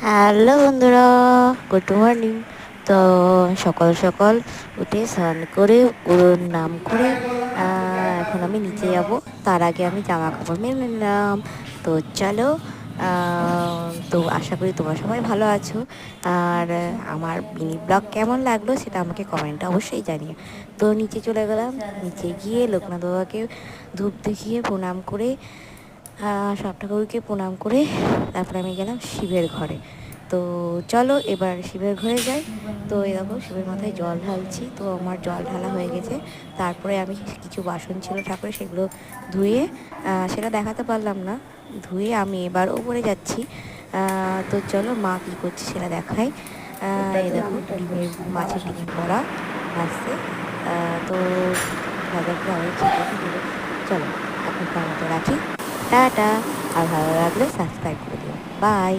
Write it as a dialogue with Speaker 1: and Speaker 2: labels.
Speaker 1: Hello বন্ধুরা, good morning. তো সকাল সকাল উঠে স্নান করে গুরুর নাম করে এখন আমি নিচে যাব। তার আগে আমি জামা কাপড় মেলে নিলাম। তো চলো, তো আশা করি তোমরা সবাই ভালো আছো। আর আমার মিনি ব্লগ কেমন লাগলো সেটা আমাকে কমেন্টে অবশ্যই জানিয়ে। তো নিচে চলে গেলাম। নিচে গিয়ে লোকনাথ বাবাকে ধূপ দেখিয়ে প্রণাম করে, সব ঠাকুরকে প্রণাম করে তারপরে আমি গেলাম শিবের ঘরে। তো চলো এবার শিবের ঘরে যাই। তো এই দেখো শিবের মাথায় জল ঢালছি। তো আমার জল ঢালা হয়ে গেছে। তারপরে আমি কিছু বাসন ছিল ঠাকুরের, সেগুলো ধুয়ে, সেটা দেখাতে পারলাম না, ধুয়ে আমি এবার ওপরে যাচ্ছি। তো চলো মা কী করছে সেটা দেখাই। এই দেখো মাছের ডিমের বড়া ভাজছে। তো ভাজাগুলো আবার খেতে দেবো। চলো এখনকার মতো রাখি, টাটা। আর ভালো লাগলে সাবস্ক্রাইব করে দিও। বাই।